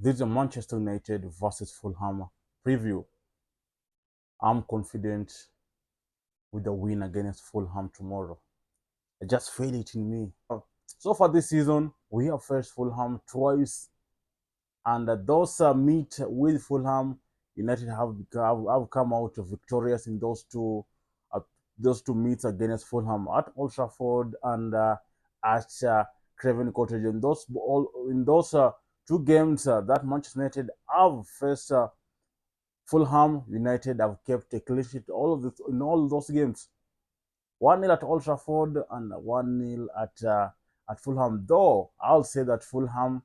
This is a Manchester United versus Fulham preview. I'm confident with the win against Fulham tomorrow. I just feel it in me. So far this season, we have faced Fulham twice, and those meet with Fulham, United have come out victorious in those two meets against Fulham at Old Trafford and at Craven Cottage. In those two games that Manchester United have faced Fulham, United have kept a clean sheet in all those games. 1-0 at Old Trafford and 1-0 at Fulham. Though I'll say that Fulham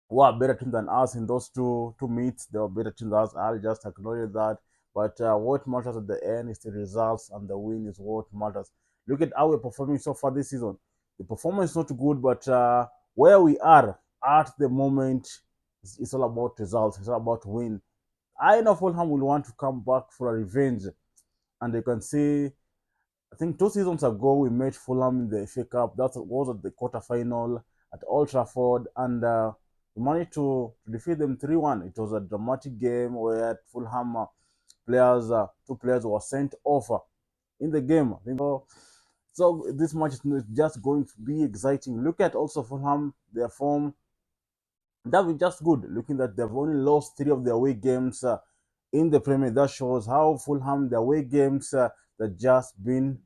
were a better team than us in those two meets. They were better team than us. I'll just acknowledge that. But what matters at the end is the results, and the win is what matters. Look at how we're performing so far this season. The performance is not good, but where we are at the moment, it's all about results. It's all about win. I know Fulham will want to come back for a revenge, and you can see I think 2 seasons ago we met Fulham in the FA Cup. That was at the quarterfinal at Old Trafford, and we managed to defeat them 3-1. It was a dramatic game where Fulham two players were sent off in the game. I think so. This match is just going to be exciting. Look at also Fulham, their form that was just good. Looking that they've only lost 3 of their away games in the Premier. That shows how Fulham, their away games, that just been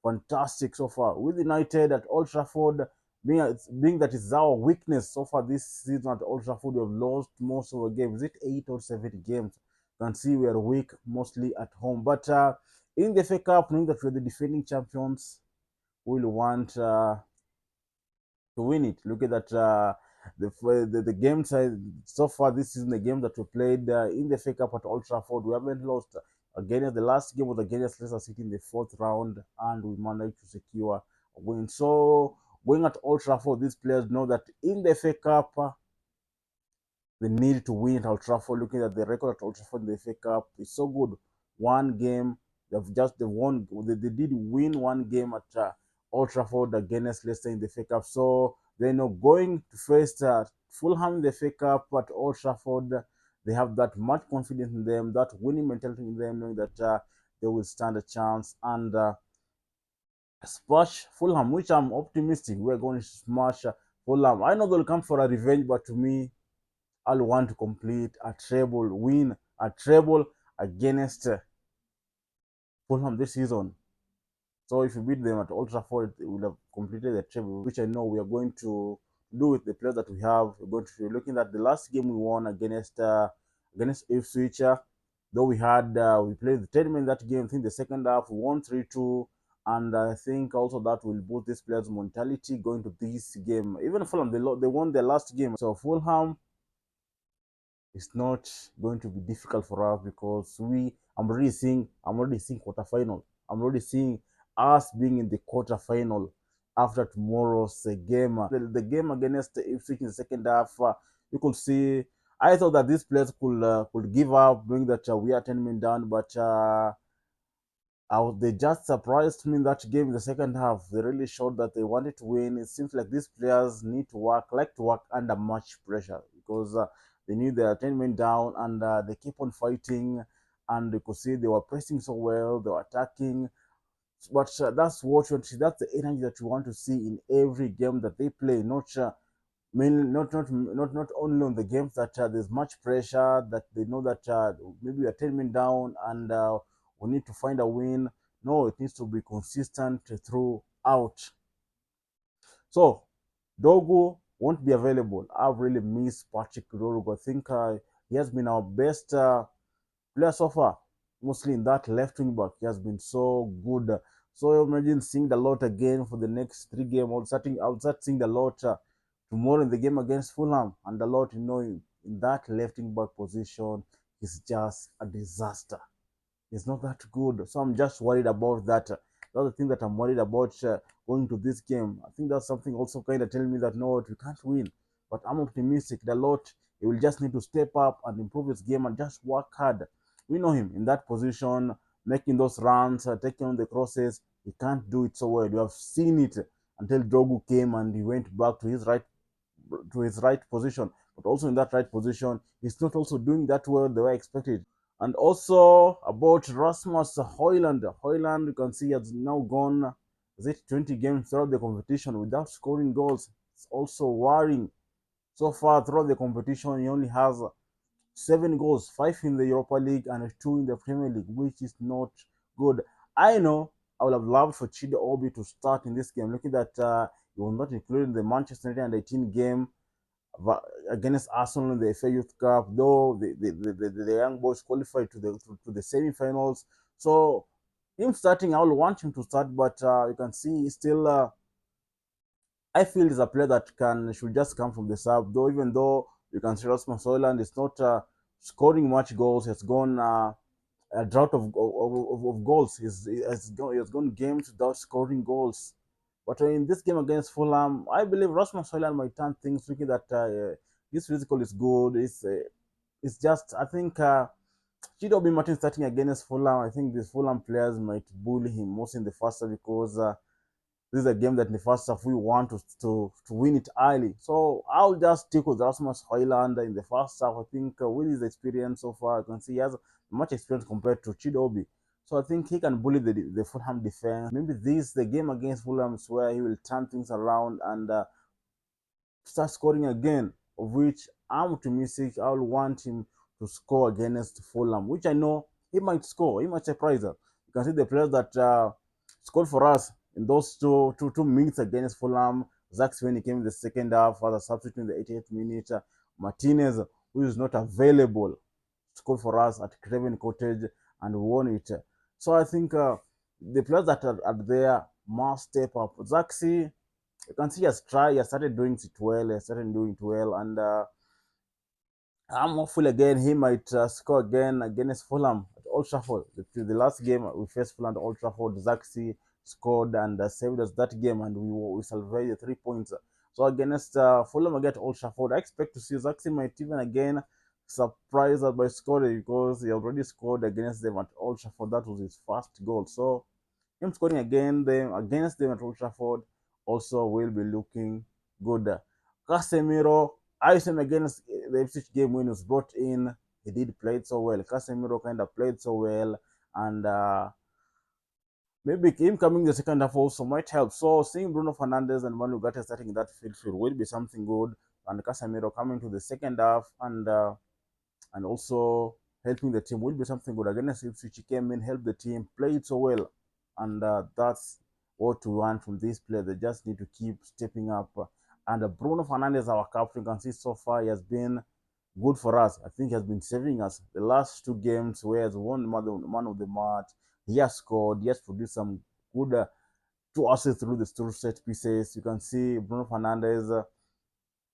fantastic so far. With United at Old Trafford, being that it's our weakness so far this season at Old Trafford, we have lost most of our games. Is it 8 or 7 games? You can see we are weak mostly at home. But in the FA Cup, knowing that we're the defending champions, we'll want to win it. Look at that. The games so far this season, the game that we played in the FA Cup at Old Trafford, we haven't lost. Again, the last game was against Leicester City in the fourth round, and we managed to secure a win. So, going at Old Trafford, these players know that in the FA Cup, they need to win at Old Trafford. Looking at the record at Old Trafford in the FA Cup, it's so good. One game, they won. They did win one game at Old Trafford against Leicester in the FA Cup. So they're not going to face Fulham in the FA Cup at Old Trafford. They have that much confidence in them, that winning mentality in them, knowing that they will stand a chance and smash Fulham, which I'm optimistic we're going to smash Fulham. I know they'll come for a revenge, but to me, I'll want to complete a treble, win a treble against Fulham this season. So if you beat them at Old Trafford, we will have completed the treble, which I know we are going to do with the players that we have. We're going to be looking at the last game we won against Ipswich. Though we played the 10 men that game. I think the second half we won 3-2. And I think also that will boost this players' mentality going to this game. Even Fulham, they won their last game. So Fulham, it's not going to be difficult for us because I'm already seeing quarterfinal. I'm already seeing us being in the quarterfinal after tomorrow's game. The game against Ipswich in the second half, you could see. I thought that these players could give up, knowing that we are 10 men down, but they just surprised me in that game in the second half. They really showed that they wanted to win. It seems like these players like to work under much pressure because they knew they are 10 men down and they keep on fighting. And you could see they were pressing so well, they were attacking. But that's what you want to see. That's the energy that you want to see in every game that they play. Not only on the games that there's much pressure that they know that maybe we are 10 men down and we need to find a win. No, it needs to be consistent throughout. So Dogu won't be available. I've really missed Patrick Dogu. I think he has been our best player so far, mostly in that left wing back. He has been so good. So imagine seeing the lot again for the next 3 games. I'll start seeing the lot tomorrow in the game against Fulham, and the lot, in that left wing back position is just a disaster. It's not that good. So I'm just worried about that. That's the thing that I'm worried about going to this game. I think that's something also kind of telling me that no, we can't win. But I'm optimistic. The lot, he will just need to step up and improve his game and just work hard. We know him in that position, making those runs, taking on the crosses. He can't do it so well. We have seen it until Drogu came and he went back to his right position. but also in that right position, he's not also doing that well the way I expected. And also about Rasmus Hoyland. Hoyland, you can see, has now gone, is it 20 games throughout the competition without scoring goals. It's also worrying. So far throughout the competition, he only has 7 goals, 5 in the Europa League and 2 in the Premier League, which is not good. I know I would have loved for Chidi Obi to start in this game. Looking at he was not included in the Manchester United under 18 game against Arsenal in the FA Youth Cup, though the young boys qualified to the semi-finals. So him starting, I will want him to start, but you can see still. I feel he's a player that can should just come from the sub. Though even though you can see Rasmus Højlund is not scoring much goals, has gone a drought of goals. He has gone games without scoring goals. But in this game against Fulham, I believe Rasmus Højlund might turn things, looking that his physical is good. It's just I think Chidobe Martin starting against Fulham. I think these Fulham players might bully him most in the first half because this is a game that in the first half we want to win it early. So I'll just stick with Rasmus Højlund in the first half. I think with his experience so far, I can see he has much experience compared to Chidobe. So I think he can bully the Fulham defense. Maybe this the game against Fulham is where he will turn things around and start scoring again, of which I'm optimistic. I will want him to score against Fulham, which I know he might score. He might surprise us. You can see the players that scored for us in those two minutes against Fulham. Zax when he came in the second half as a substitute in the 88th minute. Martinez, who is not available, scored for us at Craven Cottage and won it. So I think the players that are there must step up. Zaxi, you can see he has tried, he has started doing it well, he has started doing it well, and I'm hopeful again he might score again against Fulham at Old Trafford. The last game we faced Fulham at Old Trafford, Zaxi scored and saved us that game, and we salvaged the 3 points. So against Fulham again at Old Trafford, I expect to see Zaxi might even again surprise us by scoring because he already scored against them at Old Trafford. That was his first goal. So him scoring against them at Old Trafford also will be looking good. Casemiro, I saw him against the Ipswich game when he was brought in. He did play it so well. Casemiro kind of played so well, and maybe him coming the second half also might help. So seeing Bruno Fernandes and Manu Gatti starting in that field will be something good, and Casemiro coming to the second half and also helping the team will be something good. Against Ipswich, he came in, helped the team, played so well, and that's what we want from these players. They just need to keep stepping up. And Bruno Fernandes, our captain, can see so far he has been good for us. I think he has been saving us. The last 2 games where he has won man of the match, he has scored, he has produced some good 2 assists through the two set pieces. You can see Bruno Fernandes.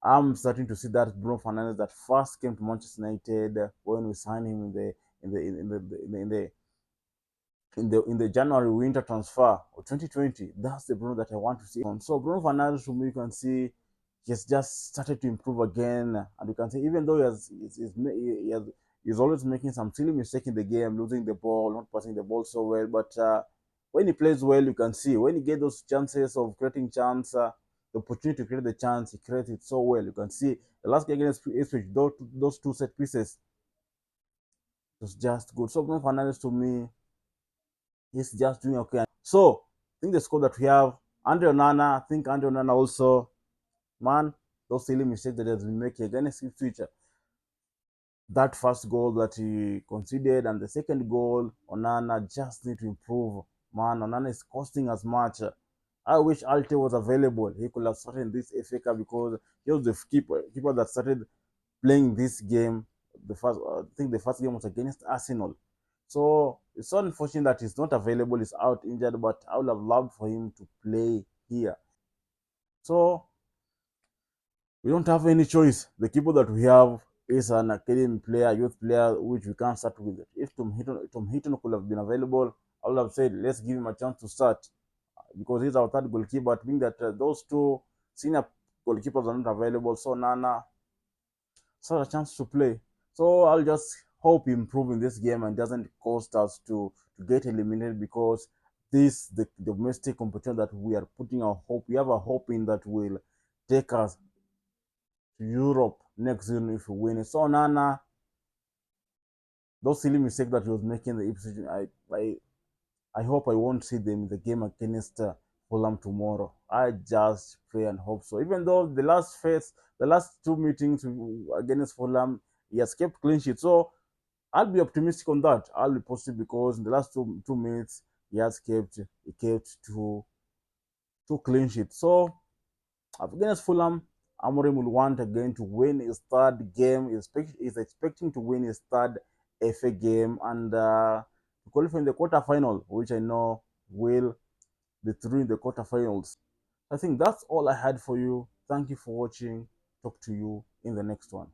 I'm starting to see that Bruno Fernandes that first came to Manchester United when we signed him in the in the in the, in the in the January winter transfer of 2020. That's the Bruno that I want to see on. So Bruno Fernandes, to me, you can see he has just started to improve again, and you can see even though he's always making some silly mistake in the game, losing the ball, not passing the ball so well, but when he plays well, you can see when he gets those chances of creating chance. The opportunity to create the chance, he creates it so well. You can see the last game against Ipswich, those 2 set pieces was just good. So Bruno Fernandes to me, he's just doing okay. So I think the score that we have, Andre Onana, I think Andre Onana also, man, those silly mistakes that he has been making against Ipswich. That first goal that he conceded and the second goal, Onana just need to improve. Man, Onana is costing us much. I wish Alte was available. He could have started this FA Cup because he was the keeper that started playing this game. I think the first game was against Arsenal. So it's so unfortunate that he's not available. He's out injured, but I would have loved for him to play here. So we don't have any choice. The keeper that we have is an academy player, youth player, which we can't start with. If Tom Hinton could have been available, I would have said, let's give him a chance to start because he's our third goalkeeper. But being that those two senior goalkeepers are not available, so Nana saw a chance to play. So I'll just hope he improve in this game and doesn't cost us to get eliminated because this the domestic competition that we are putting our hope. We have a hope in that will take us to Europe next season if we win it. So Nana, those silly mistakes that he was making in the Ipswich, I hope I won't see them in the game against Fulham tomorrow. I just pray and hope so. Even though the last two meetings against Fulham, he has kept clean sheet. So I'll be optimistic on that. I'll be positive because in the last two minutes he kept two clean sheets. So against Fulham, Amorim will want again to win his third game. He's expecting to win his third FA game and to qualify in the quarterfinal, which I know will be through in the quarterfinals. I think that's all I had for you. Thank you for watching. Talk to you in the next one.